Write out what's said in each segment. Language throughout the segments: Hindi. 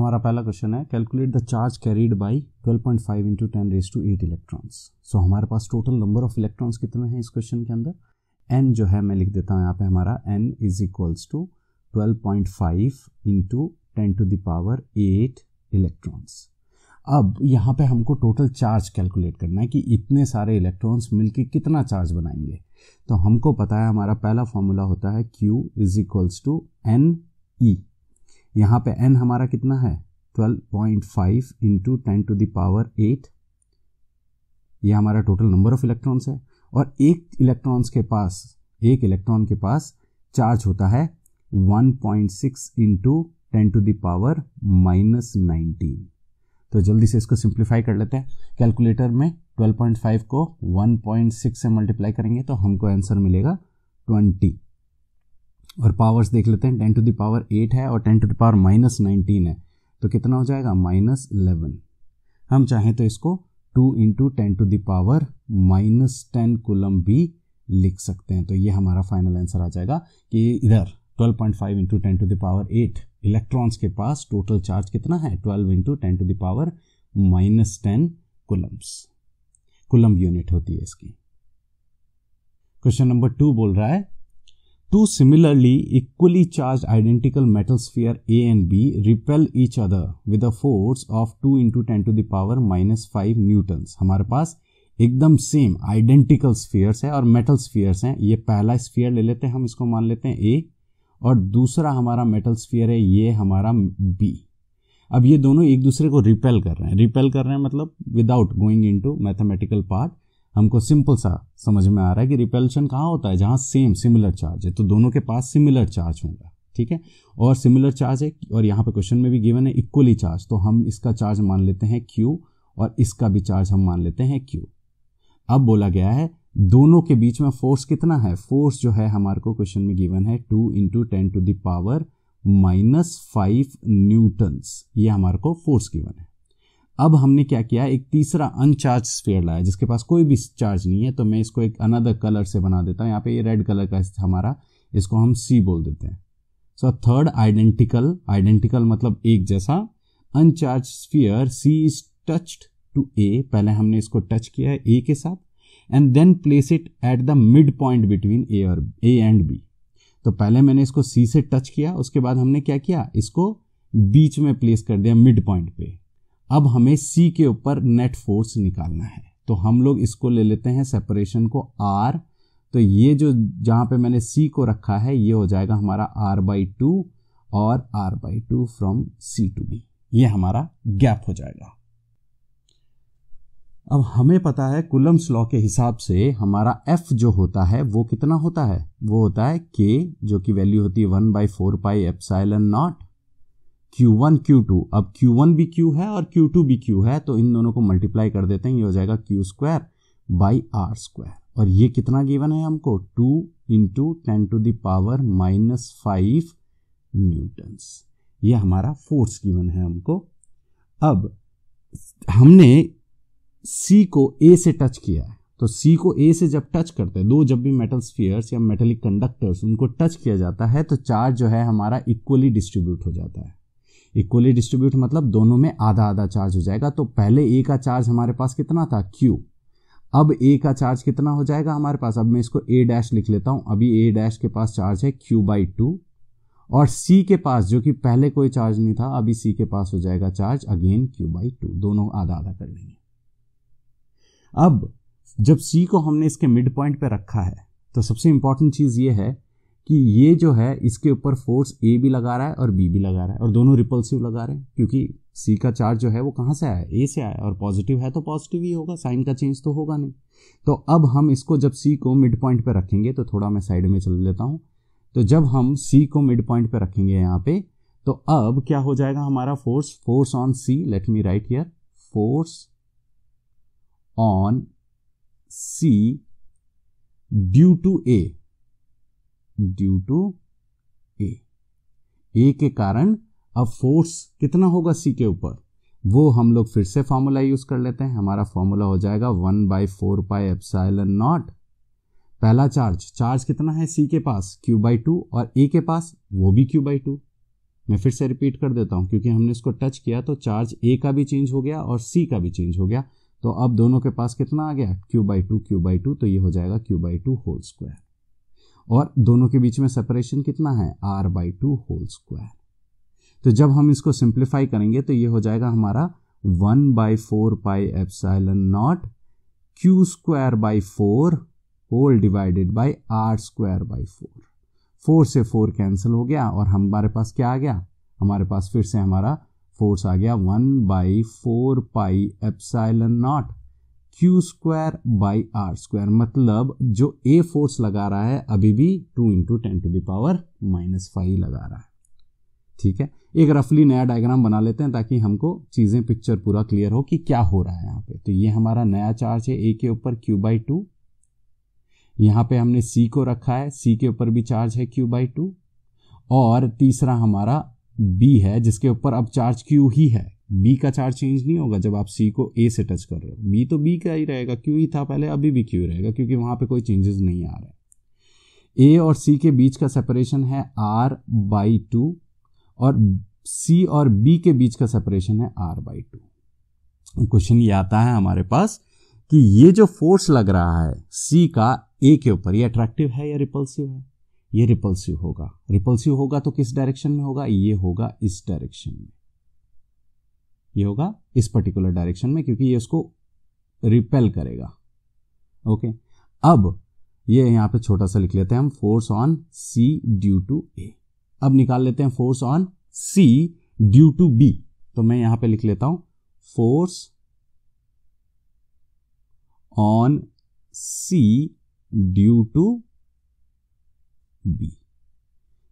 हमारा पहला क्वेश्चन है calculate the charge carried by 12.5 into 10⁸ electrons. So हमारे पास टोटल नंबर ऑफ इलेक्ट्रॉन्स कितने हैं इस क्वेश्चन के अंदर। n जो है मैं लिख देता हूँ यहाँ पे हमारा n is equals to 12.5 into 10⁸ electrons. अब यहाँ पे हमको टोटल चार्ज कैलकुलेट करना है कि इतने सारे इलेक्ट्रॉन्स मिलके कितना चार्ज बनाएंगे। तो हमको पता है हमारा पहला फॉर्मूला होता है Q is equals to N E. यहाँ पे n हमारा कितना है 12.5 इंटू 10⁸। ये हमारा टोटल नंबर ऑफ इलेक्ट्रॉन्स है और एक इलेक्ट्रॉन के पास चार्ज होता है 1.6 इंटू 10⁻⁻⁹। तो जल्दी से इसको सिंप्लीफाई कर लेते हैं। कैलकुलेटर में 12.5 को 1.6 से मल्टीप्लाई करेंगे तो हमको आंसर मिलेगा 20। और पावर्स देख लेते हैं 10⁸ है और 10⁻⁻19 है तो कितना हो जाएगा -11। हम चाहें तो इसको 2 इंटू 10⁻⁻10 कूलम भी लिख सकते हैं। तो ये हमारा फाइनल आंसर आ जाएगा कि इधर 12.5 इंटू 10⁸ इलेक्ट्रॉन्स के पास टोटल चार्ज कितना है 12 इंटू 10⁻⁻10 कूलम यूनिट होती है इसकी। क्वेश्चन नंबर 2 बोल रहा है Two similarly equally charged identical metal sphere A and B repel each other with a force of 2 into 10⁻⁻5 newtons। हमारे पास एकदम सेम आइडेंटिकल स्फीयर्स है और मेटल स्फीयर्स हैं। ये पहला स्फीयर ले लेते हैं, हम इसको मान लेते हैं A और दूसरा हमारा मेटल स्फीयर है ये हमारा B। अब ये दोनों एक दूसरे को रिपेल कर रहे हैं मतलब without going into mathematical part हमको सिंपल सा समझ में आ रहा है कि रिपल्शन कहाँ होता है जहाँ सिमिलर चार्ज है। तो दोनों के पास सिमिलर चार्ज होगा, ठीक है, और सिमिलर चार्ज है और यहाँ पे क्वेश्चन में भी गिवन है इक्वली चार्ज। तो हम इसका चार्ज मान लेते हैं Q और इसका भी चार्ज हम मान लेते हैं Q। अब बोला गया है दोनों के बीच में फोर्स कितना है। फोर्स जो है हमारे को क्वेश्चन में गिवन है 2 इंटू 10⁻⁻5 न्यूटन्स। ये हमारे को फोर्स गिवन है। अब हमने क्या किया, एक तीसरा अनचार्ज स्फीयर लाया जिसके पास कोई भी चार्ज नहीं है। तो मैं इसको एक अनदर कलर से बना देता हूँ। यहाँ पे ये रेड कलर का हमारा, इसको हम C बोल देते हैं। सो थर्ड आइडेंटिकल मतलब एक जैसा uncharged sphere C is touched to A। पहले हमने इसको टच किया है A के साथ and then place it at the mid point between A and B। तो पहले मैंने इसको C से टच किया, उसके बाद हमने क्या किया, इसको बीच में प्लेस कर दिया मिड पॉइंट पे। अब हमें C के ऊपर नेट फोर्स निकालना है तो हम लोग इसको ले लेते हैं सेपरेशन को R। तो ये जो जहां पे मैंने C को रखा है ये हो जाएगा हमारा R/2 और R/2 from C to B। ये हमारा गैप हो जाएगा। अब हमें पता है कूलम्स लॉ के हिसाब से हमारा F जो होता है वो कितना होता है, वो होता है K जो की वैल्यू होती है 1/4πε0 Q1 Q2। अब Q1 भी Q है और Q2 भी Q है तो इन दोनों को मल्टीप्लाई कर देते हैं, ये हो जाएगा Q²/R²। और ये कितना गिवन है हमको 2 इंटू 10⁻⁻5 न्यूटन्स। ये हमारा फोर्स गिवन है हमको। अब हमने C को A से टच किया है तो C को A से जब टच करते हैं, दो जब भी मेटल स्फीयर्स या मेटेलिक कंडक्टर्स उनको टच किया जाता है तो चार्ज जो है हमारा इक्वली डिस्ट्रीब्यूट हो जाता है। इक्वली डिस्ट्रीब्यूट मतलब दोनों में आधा आधा चार्ज हो जाएगा। तो पहले A का चार्ज हमारे पास कितना था Q, अब A का चार्ज कितना हो जाएगा हमारे पास। अब मैं इसको A' लिख लेता हूं। अभी A' के पास चार्ज है Q/2 और C के पास जो कि पहले कोई चार्ज नहीं था अभी C के पास हो जाएगा चार्ज अगेन Q/2। दोनों आधा आधा कर लेंगे। अब जब C को हमने इसके मिड पॉइंट पे रखा है तो सबसे इंपॉर्टेंट चीज ये है कि ये जो है इसके ऊपर फोर्स A भी लगा रहा है और B भी लगा रहा है और दोनों रिपल्सिव लगा रहे हैं क्योंकि C का चार्ज जो है वो कहाँ से आया, A से आया और पॉजिटिव है तो पॉजिटिव ही होगा, साइन का चेंज तो होगा नहीं। तो अब हम इसको जब C को मिड पॉइंट पे रखेंगे तो थोड़ा मैं साइड में चल लेता हूँ। तो जब हम C को मिड पॉइंट पे रखेंगे यहाँ पे तो अब क्या हो जाएगा हमारा force on C। Let me write here, force on C due to A के कारण अब फोर्स कितना होगा C के ऊपर, वो हम लोग फिर से फॉर्मूला यूज कर लेते हैं। हमारा फॉर्मूला हो जाएगा 1/4πε0। पहला चार्ज कितना है C के पास Q/2 और A के पास वो भी Q/2। मैं फिर से रिपीट कर देता हूं, क्योंकि हमने इसको टच किया तो चार्ज ए का भी चेंज हो गया और सी का भी चेंज हो गया। तो अब दोनों के पास कितना आ गया, q/2, तो ये हो जाएगा q/2 होल स्क्वायर, और दोनों के बीच में सेपरेशन कितना है, r/2 होल स्क्वायर। तो जब हम इसको सिंप्लीफाई करेंगे तो ये हो जाएगा हमारा 1/4πε0 q²/4 whole divided by r²/4। 4 से 4 कैंसिल हो गया और हमारे पास क्या आ गया, हमारे पास फिर से हमारा फोर्स आ गया 1/4πε0 q²/r²। मतलब जो ए फोर्स लगा रहा है अभी भी 2 × 10⁻⁻5 लगा रहा है। ठीक है, एक रफली नया डायग्राम बना लेते हैं ताकि हमको चीजें पिक्चर पूरा क्लियर हो कि क्या हो रहा है यहाँ पे। तो ये हमारा नया चार्ज है ए के ऊपर q/2, यहाँ पे हमने सी को रखा है, सी के ऊपर भी चार्ज है q/2, और तीसरा हमारा बी है जिसके ऊपर अब चार्ज q ही है। बी का चार्ज चेंज नहीं होगा जब आप सी को ए से टच कर रहे हो, बी तो बी का ही रहेगा, q ही था पहले, अभी भी q रहेगा क्योंकि वहां पे कोई चेंजेस नहीं आ रहे। ए और सी के बीच का सेपरेशन है r/2 और सी और बी के बीच का सेपरेशन है r/2। क्वेश्चन ये आता है हमारे पास कि ये जो फोर्स लग रहा है सी का ए के ऊपर, ये अट्रैक्टिव है या रिपल्सिव है, ये रिपल्सिव होगा। रिपल्सिव होगा तो किस डायरेक्शन में होगा, ये होगा इस डायरेक्शन में, ये होगा इस पर्टिकुलर डायरेक्शन में, क्योंकि ये उसको रिपेल करेगा। ओके, अब ये यहां पे छोटा सा लिख लेते हैं हम, force on C due to A. अब निकाल लेते हैं force on C due to B. तो मैं यहां पे लिख लेता हूं force on C due to B.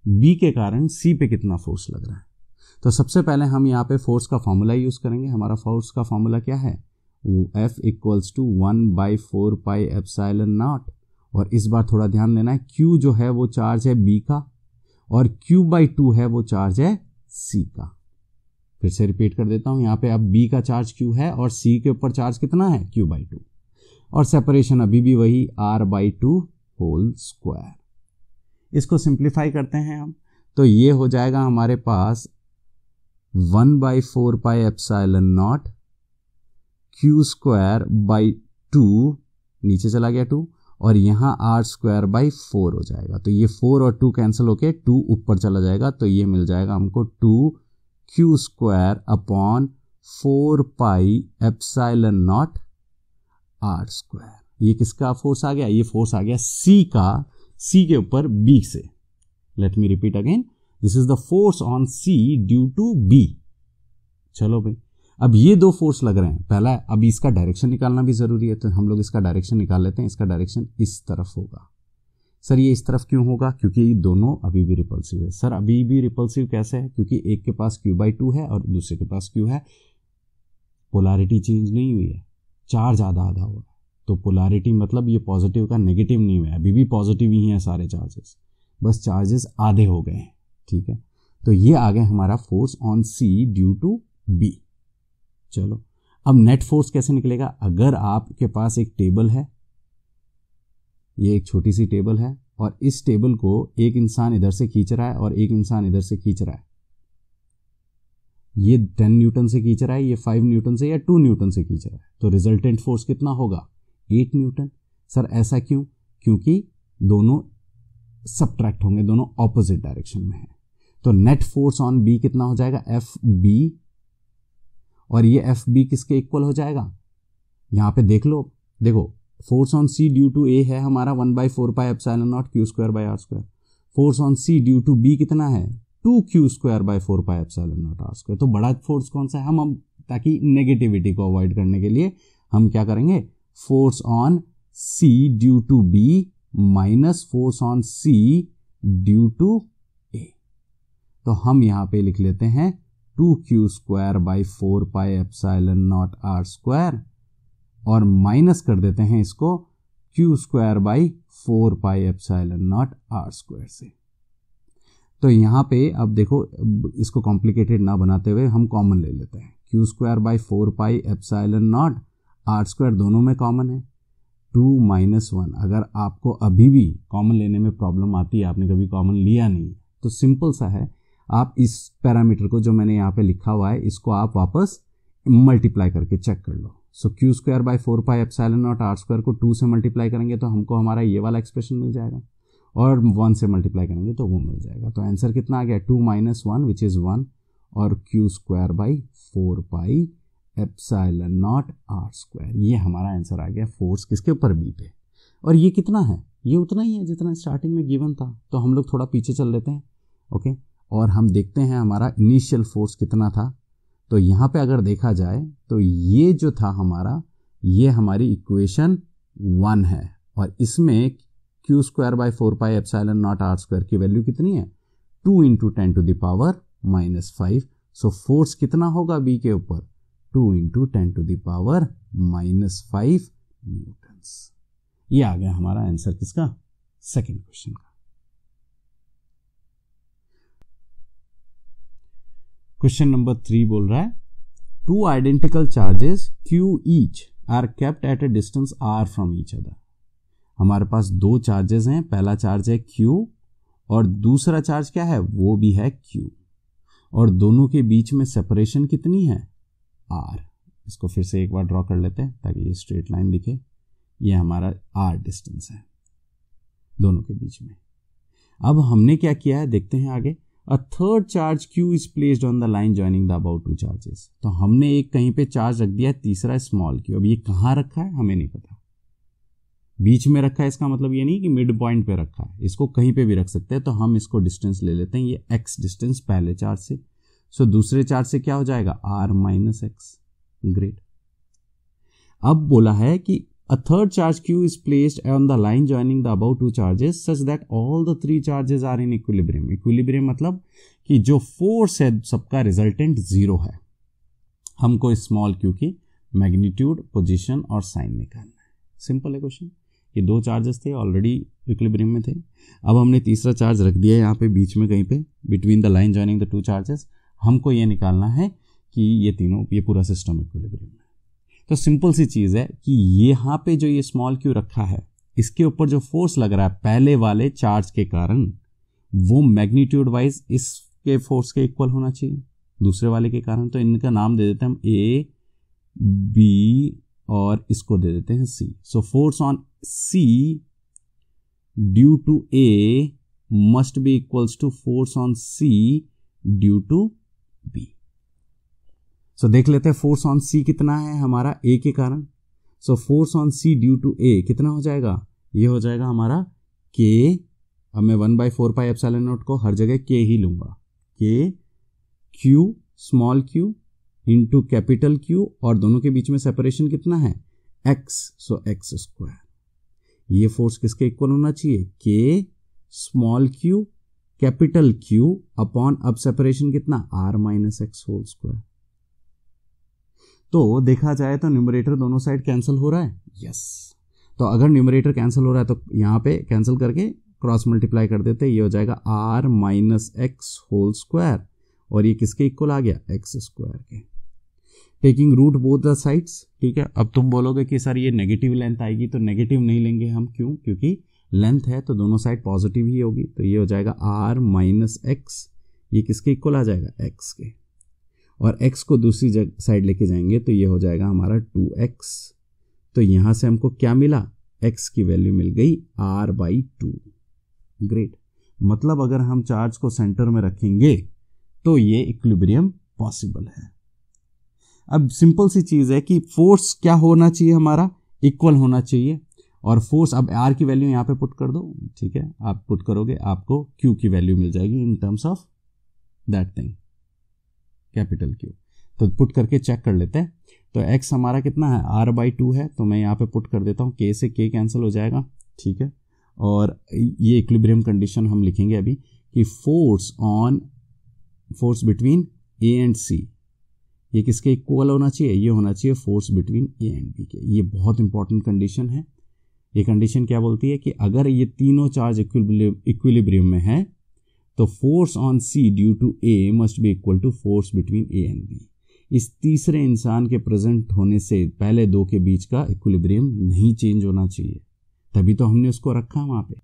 B के कारण सी पे कितना फोर्स लग रहा है। तो सबसे पहले हम यहाँ पे फोर्स का फॉर्मूला यूज करेंगे। हमारा फोर्स का फॉर्मूला क्या है, F = 1/4πε0। और इस बार थोड़ा ध्यान देना है, Q जो है वो चार्ज है B का और q/2 है वो चार्ज है C का। फिर से रिपीट कर देता हूं, यहाँ पे अब B का चार्ज Q है और C के ऊपर चार्ज कितना है, q/2, और सेपरेशन अभी भी वही r/2 होल स्क्वायर। इसको सिंप्लीफाई करते हैं हम, तो ये हो जाएगा हमारे पास 1/4πε0 q²/2, नीचे चला गया 2, और यहाँ r²/4 हो जाएगा। तो ये 4 और 2 कैंसिल होके 2 ऊपर चला जाएगा, तो ये मिल जाएगा हमको 2q²/4πε0 r²। ये किसका फोर्स आ गया, ये फोर्स आ गया सी का, सी के ऊपर बी से। Let me repeat again, this is the force on C due to B. चलो भाई, अब ये दो फोर्स लग रहे हैं, पहला अब इसका डायरेक्शन निकालना भी जरूरी है, तो हम लोग इसका डायरेक्शन निकाल लेते हैं। इसका डायरेक्शन इस तरफ होगा। सर ये इस तरफ क्यों होगा, क्योंकि ये दोनों अभी भी रिपल्सिव है। सर अभी भी रिपल्सिव कैसे है, क्योंकि एक के पास q/2 है और दूसरे के पास q है, पोलैरिटी चेंज नहीं हुई है, चार्ज आधा आधा हुआ है। तो पोलैरिटी मतलब ये पॉजिटिव का नेगेटिव नहीं हुआ है, अभी भी पॉजिटिव ही है सारे चार्जेस, बस चार्जेस आधे हो गए हैं। ठीक है, तो ये आ गया हमारा force on C due to B. चलो अब नेट फोर्स कैसे निकलेगा, अगर आपके पास एक टेबल है, ये एक छोटी सी टेबल है, और इस टेबल को एक इंसान इधर से खींच रहा है और एक इंसान इधर से खींच रहा है, ये 10 न्यूटन से खींच रहा है, ये 5 न्यूटन से या 2 न्यूटन से खींच रहा है, तो रिजल्टेंट फोर्स कितना होगा, 8 न्यूटन। सर ऐसा क्यों, क्योंकि दोनों सबट्रैक्ट होंगे, दोनों ऑपोजिट डायरेक्शन में है। तो नेट फोर्स ऑन बी कितना हो जाएगा, FB, और ये FB किसके इक्वल हो जाएगा, यहां पे देख लो, देखो force on C due to A है हमारा 1/4πε0 q²/r²। Force on C due to B कितना है, 2q²/4πε0 r²। तो बड़ा फोर्स कौन सा है, हम ताकि नेगेटिविटी को अवॉइड करने के लिए हम क्या करेंगे, force on C due to B minus force on C due to A. तो हम यहां पे लिख लेते हैं 2q²/4πε0 r² और माइनस कर देते हैं इसको q²/4πε0 r² से। तो यहां पे अब देखो, इसको कॉम्प्लिकेटेड ना बनाते हुए हम कॉमन ले लेते हैं, q²/4πε0 r², दोनों में कॉमन है, 2 - 1। अगर आपको अभी भी कॉमन लेने में प्रॉब्लम आती है, आपने कभी कॉमन लिया नहीं, तो सिंपल सा है, आप इस पैरामीटर को जो मैंने यहाँ पे लिखा हुआ है इसको आप वापस मल्टीप्लाई करके चेक कर लो। So q square by 4 pi epsilon not r square को 2 से मल्टीप्लाई करेंगे तो हमको हमारा ये वाला एक्सप्रेशन मिल जाएगा, और 1 से मल्टीप्लाई करेंगे तो वो मिल जाएगा। तो आंसर कितना आ गया 2 - 1 विच इज़ 1, और q square by 4 pi epsilon not r square, ये हमारा आंसर आ गया फोर्स किसके ऊपर, बी पे। और ये कितना है, ये उतना ही है जितना स्टार्टिंग में गिवन था। तो हम लोग थोड़ा पीछे चल लेते हैं, ओके, और हम देखते हैं हमारा इनिशियल फोर्स कितना था। तो यहाँ पे अगर देखा जाए तो ये जो था हमारा, ये हमारी इक्वेशन 1 है, और इसमें q square by 4 pi epsilon not r square की वैल्यू कितनी है 2 × 10⁻⁻5। सो फोर्स कितना होगा बी के ऊपर 2 × 10⁻⁻5 न्यूटन्स। ये आ गया हमारा आंसर किसका, सेकंड क्वेश्चन का। क्वेश्चन नंबर 3 बोल रहा है 2 identical charges Q each are kept at a distance R from each other. हमारे पास 2 चार्जेस हैं, पहला चार्ज है Q और दूसरा चार्ज क्या है, वो भी है Q, और दोनों के बीच में सेपरेशन कितनी है R। इसको फिर से एक बार ड्रॉ कर लेते हैं ताकि ये स्ट्रेट लाइन दिखे। ये हमारा R डिस्टेंस है दोनों के बीच में। अब हमने क्या किया है देखते हैं आगे। A third charge Q is placed on the line joining the above 2 charges। तो हमने एक कहीं पे चार्ज रख दिया है, तीसरा स्मॉल Q। अब ये कहाँ रखा है हमें नहीं पता, बीच में रखा है इसका मतलब ये नहीं कि मिड पॉइंट पे रखा है, इसको कहीं पे भी रख सकते हैं। तो हम इसको डिस्टेंस ले लेते हैं, ये x डिस्टेंस पहले चार्ज से। सो दूसरे चार्ज से क्या हो जाएगा R - x। ग्रेट। अब बोला है कि a third charge Q is placed on the line joining the above 2 charges such that all the 3 charges are in equilibrium। equilibrium मतलब कि जो फोर्स है सबका रिजल्टेंट 0 है। हमको स्मॉल q की मैग्नीट्यूड, पोजीशन और साइन निकालना है। सिंपल है क्वेश्चन। ये 2 चार्जेस थे, ऑलरेडी इक्विलिब्रियम में थे। अब हमने तीसरा चार्ज रख दिया है यहाँ पे बीच में कहीं पे, between the line joining the 2 charges. हमको ये निकालना है कि ये पूरा सिस्टम इक्विलिब्रियम है। तो सिंपल सी चीज़ है कि यहाँ पे जो ये स्मॉल क्यू रखा है इसके ऊपर जो फोर्स लग रहा है पहले वाले चार्ज के कारण, वो मैग्नीट्यूड वाइज इसके फोर्स के इक्वल होना चाहिए दूसरे वाले के कारण। तो इनका नाम दे देते हैं हम A, B और इसको दे देते हैं C। So force on C due to A must be equals to force on C due to B। So देख लेते हैं फोर्स ऑन C कितना है हमारा A के कारण। So force on C due to A कितना हो जाएगा, ये हो जाएगा हमारा K। अब मैं 1/4 पाई एप्सिलॉन नॉट को हर जगह K ही लूंगा, K Q small q into capital Q, और दोनों के बीच में सेपरेशन कितना है x। सो x स्क्वायर। ये फोर्स किसके इक्वल होना चाहिए, K small q capital Q upon, अब सेपरेशन कितना R - x होल स्क्वायर। तो देखा जाए तो न्यूमरेटर दोनों साइड कैंसिल हो रहा है, यस। तो अगर न्यूमरेटर कैंसिल हो रहा है तो यहाँ पे कैंसिल करके क्रॉस मल्टीप्लाई कर देते हैं, ये हो जाएगा R - x होल स्क्वायर, और ये किसके इक्वल आ गया x स्क्वायर के। Taking root both the sides, ठीक है। अब तुम बोलोगे कि सर ये नेगेटिव लेंथ आएगी, तो नेगेटिव नहीं लेंगे हम, क्यों, क्योंकि लेंथ है तो दोनों साइड पॉजिटिव ही होगी। तो ये हो जाएगा R - x, ये किसके इक्वल आ जाएगा x के, और x को दूसरी साइड लेके जाएंगे तो ये हो जाएगा हमारा 2x। तो यहां से हमको क्या मिला, x की वैल्यू मिल गई R/2। ग्रेट। मतलब अगर हम चार्ज को सेंटर में रखेंगे तो ये इक्विलिब्रियम पॉसिबल है। अब सिंपल सी चीज है कि फोर्स क्या होना चाहिए हमारा, इक्वल होना चाहिए। और फोर्स, अब R की वैल्यू यहां पे पुट कर दो, ठीक है। आप पुट करोगे आपको Q की वैल्यू मिल जाएगी in terms of that thing, capital Q। तो पुट करके चेक कर लेते हैं। तो x हमारा कितना है, R/2 है। तो मैं यहाँ पे पुट कर देता हूँ, K से K कैंसिल हो जाएगा, ठीक है। और ये इक्विलिब्रियम कंडीशन हम लिखेंगे अभी कि force between A and C, ये किसके इक्वल होना चाहिए, ये होना चाहिए force between A and B के। ये बहुत इंपॉर्टेंट कंडीशन है। ये कंडीशन क्या बोलती है कि अगर ये तीनों चार्ज इक्विलिब्रियम में है तो force on C due to A must be equal to force between A and B। इस तीसरे इंसान के प्रेजेंट होने से पहले दो के बीच का इक्विलिब्रियम नहीं चेंज होना चाहिए, तभी तो हमने उसको रखा वहां पे।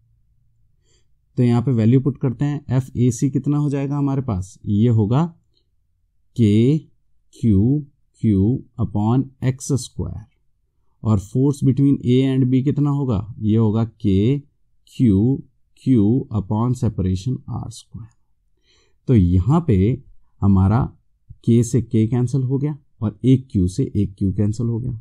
तो यहाँ पे वैल्यू पुट करते हैं, एफ ए सी कितना हो जाएगा हमारे पास, ये होगा k q q upon x square, और force between A and B कितना होगा, ये होगा k q q upon separation r square. तो यहाँ पे हमारा के से के कैंसिल हो गया और एक क्यू से एक क्यू कैंसिल हो गया।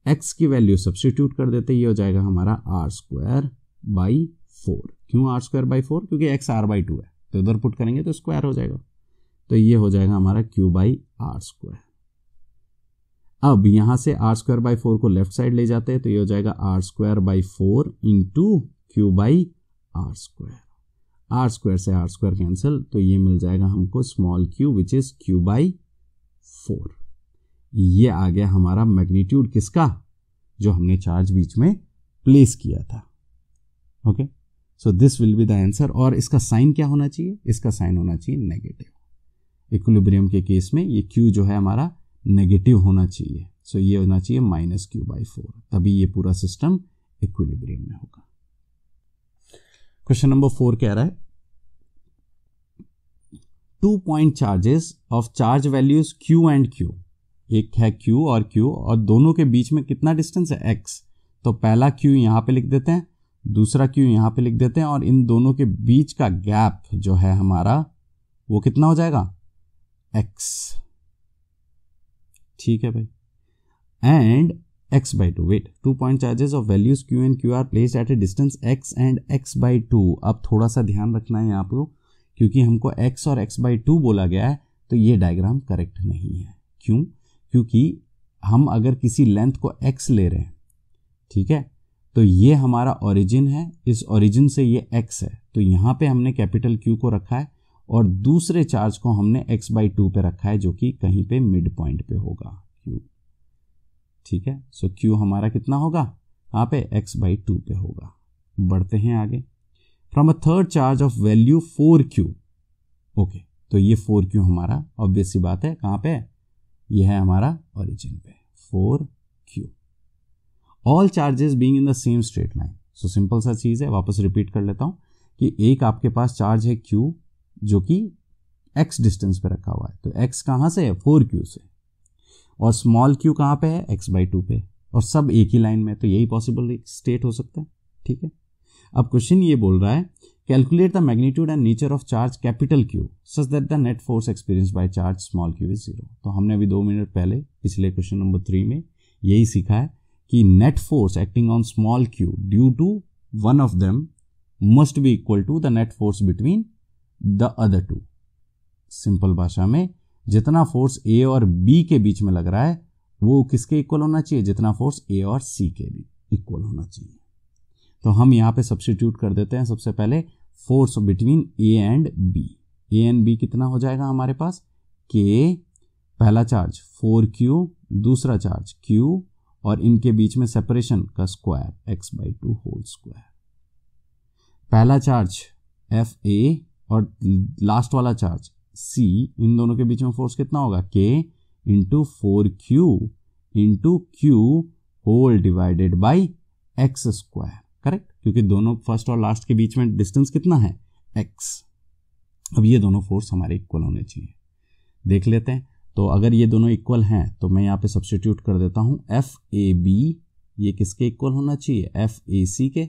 एक्स की वैल्यू सब्स्टिट्यूट कर देते, ये हो जाएगा हमारा आर स्क्वायर बाई 4। क्यों आर स्क्वायर बाई 4, क्योंकि एक्स आर बाई 2 है, तो इधर पुट करेंगे तो स्क्वायर हो जाएगा, तो ये हो जाएगा हमारा क्यू बाई आर स्क्वायर। अब यहां से आर स्क्वायर बाई 4 को लेफ्ट साइड ले जाते हैं, तो ये हो जाएगा r square by 4 into q by r square. R square से आर स्क्वायर कैंसिल, तो ये मिल जाएगा हमको small q which is q by 4। ये आ गया हमारा मैग्नीट्यूड किसका, जो हमने चार्ज बीच में प्लेस किया था। Okay, so this will be the answer. और इसका साइन क्या होना चाहिए, इसका साइन होना चाहिए नेगेटिव। इक्विलिब्रियम के केस में ये क्यू जो है हमारा नेगेटिव होना चाहिए, सो ये होना चाहिए माइनस क्यू बाई 4, तभी ये पूरा सिस्टम इक्विलिब्रियम में होगा। क्वेश्चन नंबर 4 कह रहा है 2 point charges of charge values Q and Q, एक है Q और Q, और दोनों के बीच में कितना डिस्टेंस है x। तो पहला Q यहां पे लिख देते हैं, दूसरा Q यहां पे लिख देते हैं, और इन दोनों के बीच का गैप जो है हमारा वो कितना हो जाएगा, x। ठीक है भाई, and x by 2, wait, 2 point charges of values Q and Q are placed at a distance x and x by 2। अब थोड़ा सा ध्यान रखना है आपको, क्योंकि हमको x और x by 2 बोला गया है, तो ये डायग्राम करेक्ट नहीं है। क्यों, क्योंकि हम अगर किसी लेंथ को x ले रहे हैं, ठीक है, तो ये हमारा ओरिजिन है, इस ओरिजिन से ये x है, तो यहां पे हमने कैपिटल Q को रखा है, और दूसरे चार्ज को हमने x by 2 पे रखा है, जो कि कहीं पे मिड पॉइंट पे होगा Q। ठीक है, सो Q हमारा कितना होगा, यहाँ पे x by 2 पे होगा। बढ़ते हैं आगे, from a third charge of value 4Q। Okay, तो ये 4Q हमारा ऑब्वियस सी बात है कहाँ पे, ये है हमारा ओरिजिन पे 4Q। All charges being in the same straight line. So simple सा चीज है, वापस रिपीट कर लेता हूं कि एक आपके पास चार्ज है Q जो कि x डिस्टेंस पे रखा हुआ है, तो x कहां से है, 4Q से, और स्मॉल q कहां पे है, x by 2 पे, और सब एक ही लाइन में, तो यही पॉसिबल स्टेट हो सकता है। ठीक है, अब क्वेश्चन ये बोल रहा है calculate the magnitude and nature of charge capital Q such that the net force experience by charge small q is 0। तो हमने अभी 2 मिनट पहले पिछले क्वेश्चन नंबर 3 में यही सीखा है कि net force acting on small q due to one of them must be equal to the net force between the other two. Simple भाषा में जितना फोर्स A और B के बीच में लग रहा है वो किसके इक्वल होना चाहिए, जितना फोर्स A और C के भी इक्वल होना चाहिए। तो हम यहां पे सब्स्टिट्यूट कर देते हैं सबसे पहले force between A and B। A and B कितना हो जाएगा हमारे पास, K, पहला चार्ज 4Q, दूसरा चार्ज Q, और इनके बीच में सेपरेशन का square x by 2 whole square. पहला चार्ज FA और लास्ट वाला चार्ज C, इन दोनों के बीच में फोर्स कितना होगा, K into 4Q into Q whole divided by x square. Correct, क्योंकि दोनों फर्स्ट और लास्ट के बीच में डिस्टेंस कितना है, x। अब ये दोनों फोर्स हमारे इक्वल होने चाहिए, देख लेते हैं। तो अगर ये दोनों इक्वल हैं तो मैं यहाँ पे सब्स्टिट्यूट कर देता हूँ FAB, ये किसके इक्वल होना चाहिए, FAC के,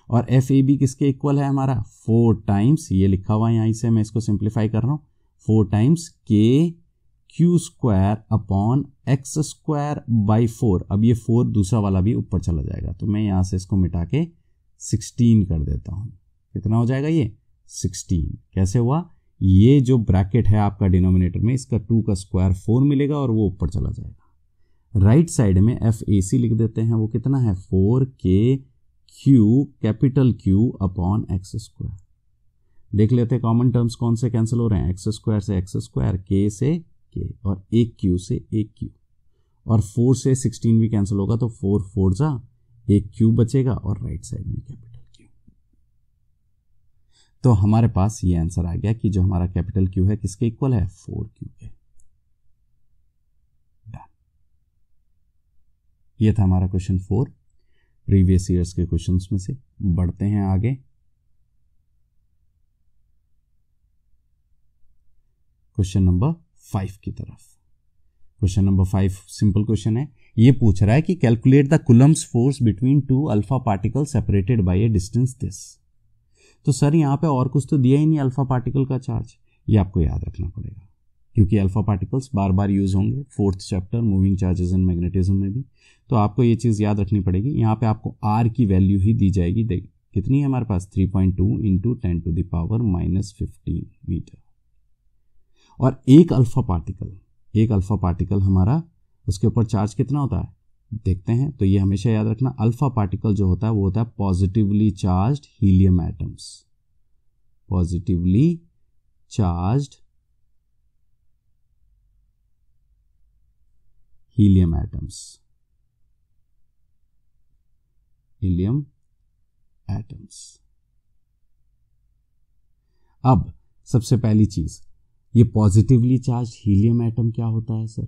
और FAB किसके इक्वल है हमारा, 4 टाइम्स, ये लिखा हुआ है यहीं से मैं इसको सिंप्लीफाई कर रहा हूँ, 4 times KQ square upon x square by 4। अब ये 4 दूसरा वाला भी ऊपर चला जाएगा, तो मैं यहाँ से इसको मिटा के 16 कर देता हूँ। कितना हो जाएगा ये, 16। कैसे हुआ, ये जो ब्रैकेट है आपका डिनोमिनेटर में, इसका 2 का स्क्वायर 4 मिलेगा और वो ऊपर चला जाएगा। राइट साइड में FAC लिख देते हैं, वो कितना है, 4KQ capital Q upon x square. देख लेते हैं कॉमन टर्म्स कौन से कैंसिल हो रहे हैं, x स्क्वायर से x स्क्वायर, K से K, और एक Q से एक Q, और 4 से 16 भी कैंसिल होगा, तो 4 4 जा, एक Q बचेगा और राइट साइड में कैपिटल Q। तो हमारे पास ये आंसर आ गया कि जो हमारा कैपिटल Q है किसके इक्वल है, 4Q के। ये था हमारा क्वेश्चन 4 प्रीवियस ईयर्स के क्वेश्चंस में से। बढ़ते हैं आगे। क्वेश्चन नंबर 5 की तरफ। क्वेश्चन नंबर 5 सिंपल क्वेश्चन है। ये पूछ रहा है कि calculate the Coulomb's force between two alpha particle separated by A distance this. तो सर यहाँ पे और कुछ तो दिया ही नहीं अल्फा पार्टिकल का चार्ज, ये आपको याद रखना पड़ेगा क्योंकि अल्फा पार्टिकल्स बार बार यूज होंगे 4th chapter moving charges and magnetism में भी। तो आपको ये चीज़ याद रखनी पड़ेगी। यहाँ पे आपको आर की वैल्यू ही दी जाएगी। देखिए कितनी है हमारे पास 3.2 into 10 to the power -15 metre. और एक अल्फा पार्टिकल हमारा उसके ऊपर चार्ज कितना होता है देखते हैं। तो ये हमेशा याद रखना, अल्फा पार्टिकल जो होता है वो होता है positively charged helium atoms. Positively charged helium atoms. अब सबसे पहली चीज, ये पॉजिटिवली चार्ज हीलियम एटम क्या होता है सर?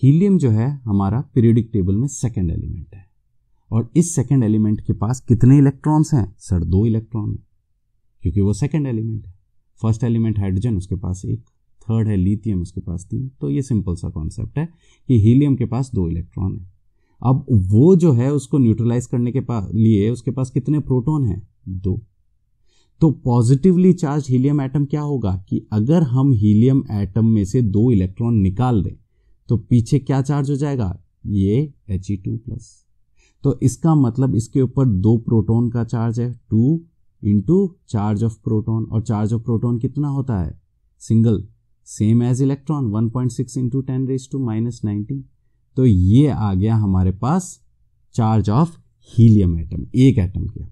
हीलियम जो है हमारा पीरियोडिक टेबल में सेकंड एलिमेंट है और इस सेकंड एलिमेंट के पास कितने इलेक्ट्रॉन्स हैं सर? 2 इलेक्ट्रॉन है क्योंकि वो सेकंड एलिमेंट है। फर्स्ट एलिमेंट हाइड्रोजन, उसके पास 1, थर्ड है लिथियम, उसके पास 3। तो ये सिंपल सा कॉन्सेप्ट है कि हीलियम के पास 2 इलेक्ट्रॉन है। अब वो जो है उसको न्यूट्रलाइज करने के लिए उसके पास कितने प्रोटॉन हैं? 2। तो पॉजिटिवली चार्ज हीलियम एटम क्या होगा कि अगर हम हीलियम एटम में से 2 इलेक्ट्रॉन निकाल दें तो पीछे क्या चार्ज हो जाएगा? ये He2+। तो इसका मतलब इसके ऊपर 2 प्रोटॉन का चार्ज है, 2 इंटू चार्ज ऑफ प्रोटॉन। और चार्ज ऑफ प्रोटॉन कितना होता है? Single, same as electron, 1.6 into 10⁻⁻19। तो ये आ गया हमारे पास चार्ज ऑफ हीलियम एटम, एक एटम के।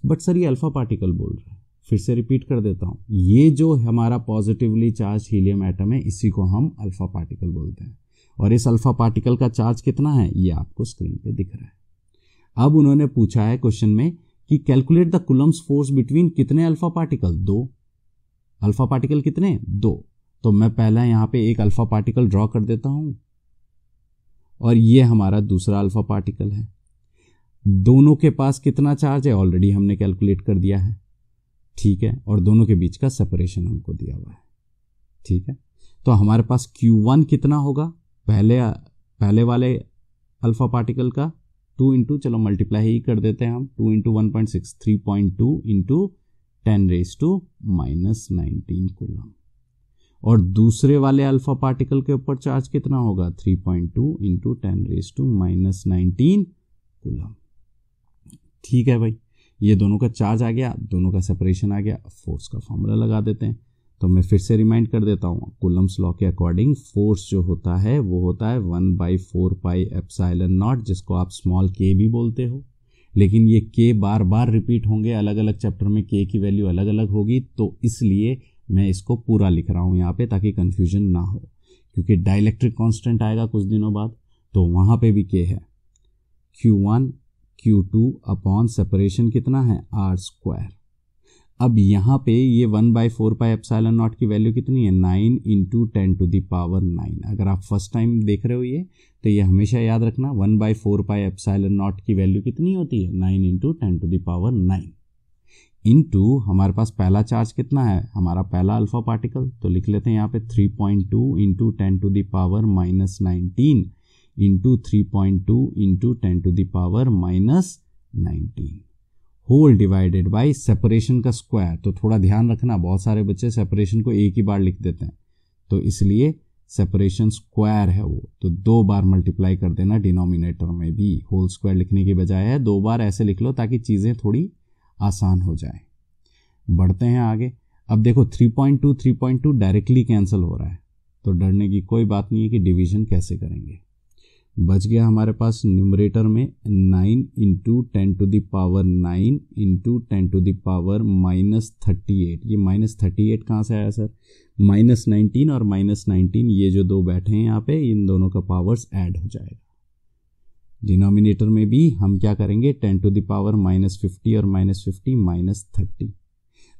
बट सर ये अल्फा पार्टिकल बोल रहा है, फिर से रिपीट कर देता हूं। ये जो हमारा पॉजिटिवली चार्ज हीलियम एटम है इसी को हम अल्फा पार्टिकल बोलते हैं। और इस अल्फा पार्टिकल का चार्ज कितना है ये आपको स्क्रीन पे दिख रहा है। अब उन्होंने पूछा है क्वेश्चन में कि calculate the Coulomb's force between कितने अल्फा पार्टिकल? 2 अल्फा पार्टिकल कितने? 2। तो मैं पहला यहां पे एक अल्फा पार्टिकल ड्रॉ कर देता हूं और ये हमारा दूसरा अल्फा पार्टिकल है। दोनों के पास कितना चार्ज है ऑलरेडी हमने कैलकुलेट कर दिया है, ठीक है। और दोनों के बीच का सेपरेशन हमको दिया हुआ है, ठीक है। तो हमारे पास Q1 कितना होगा? पहले वाले अल्फा पार्टिकल का 2 इंटू, चलो मल्टीप्लाई ही कर देते हैं हम, 2 इंटू 1.6, 3.2 इंटू 10⁻⁻19 कूलम। और दूसरे वाले अल्फा पार्टिकल के ऊपर चार्ज कितना होगा? 3.2 इंटू 10⁻⁻19 कूलम। ठीक है भाई, ये दोनों का चार्ज आ गया, दोनों का सेपरेशन आ गया। फोर्स का फॉर्मूला लगा देते हैं। तो मैं फिर से रिमाइंड कर देता हूँ, कूलम्स लॉ के अकॉर्डिंग फोर्स जो होता है वो होता है 1/4πε0, जिसको आप स्मॉल k भी बोलते हो। लेकिन ये k बार बार रिपीट होंगे, अलग अलग चैप्टर में k की वैल्यू अलग अलग होगी, तो इसलिए मैं इसको पूरा लिख रहा हूँ यहाँ पे ताकि कंफ्यूजन ना हो। क्योंकि डाइलेक्ट्रिक कांस्टेंट आएगा कुछ दिनों बाद, तो वहाँ पे भी k है। Q1 Q2 अपॉन सेपरेशन कितना है? r²। अब यहाँ पे ये 1/4πε0 की वैल्यू कितनी है? 9 इंटू 10⁻⁹। अगर आप फर्स्ट टाइम देख रहे हो ये, तो ये हमेशा याद रखना 1/4πε0 की वैल्यू कितनी होती है? 9 इंटू 10⁻⁹ इंटू हमारे पास पहला चार्ज कितना है? हमारा पहला अल्फा पार्टिकल, तो लिख लेते हैं यहाँ पे 3.2 into 10⁻⁻19 into 3.2 into 10⁻⁻19 whole divided by separation का स्क्वायर। तो थोड़ा ध्यान रखना, बहुत सारे बच्चे सेपरेशन को एक ही बार लिख देते हैं, तो इसलिए सेपरेशन स्क्वायर है वो, तो 2 बार मल्टीप्लाई कर देना डिनोमिनेटर में भी। होल स्क्वायर लिखने की बजाय है 2 बार ऐसे लिख लो ताकि चीज़ें थोड़ी आसान हो जाए। बढ़ते हैं आगे। अब देखो 3.2 डायरेक्टली कैंसिल हो रहा है, तो डरने की कोई बात नहीं है कि डिवीजन कैसे करेंगे। बच गया हमारे पास न्यूमरेटर में 9 इंटू 10⁻9 इंटू 10⁻⁻38। ये -38 कहाँ से आया सर? -19 और -19, ये जो 2 बैठे हैं यहाँ पे, इन दोनों का पावर्स ऐड हो जाएगा। डिनोमिनेटर में भी हम क्या करेंगे? 10⁻−50 और -50 -30।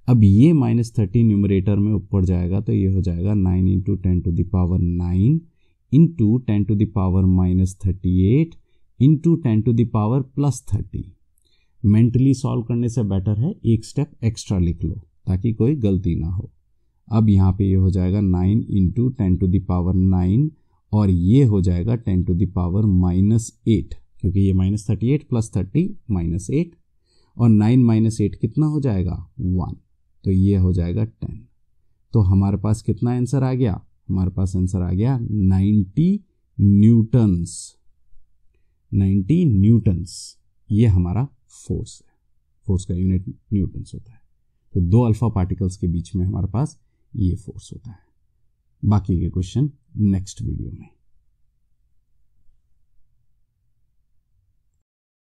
अब ये -30 न्यूमरेटर में ऊपर जाएगा, तो ये हो जाएगा 9 into 10⁻9 into 10⁻−38 into 10⁻+30। Mentally solve करने से बेटर है एक स्टेप एक्स्ट्रा लिख लो ताकि कोई गलती ना हो। अब यहाँ पे ये हो जाएगा 9 इंटू 10⁻9 और ये हो जाएगा 10⁻−8 क्योंकि ये -38 + 30 -8 और 9 - 8 कितना हो जाएगा 1, तो ये हो जाएगा 10। तो हमारे पास कितना आंसर आ गया, हमारे पास आंसर आ गया 90 न्यूटन्स। 90 न्यूटन्स ये हमारा फोर्स है, फोर्स का यूनिट न्यूटन्स होता है। तो 2 अल्फा पार्टिकल्स के बीच में हमारे पास ये फोर्स होता है। बाकी के क्वेश्चन नेक्स्ट वीडियो में।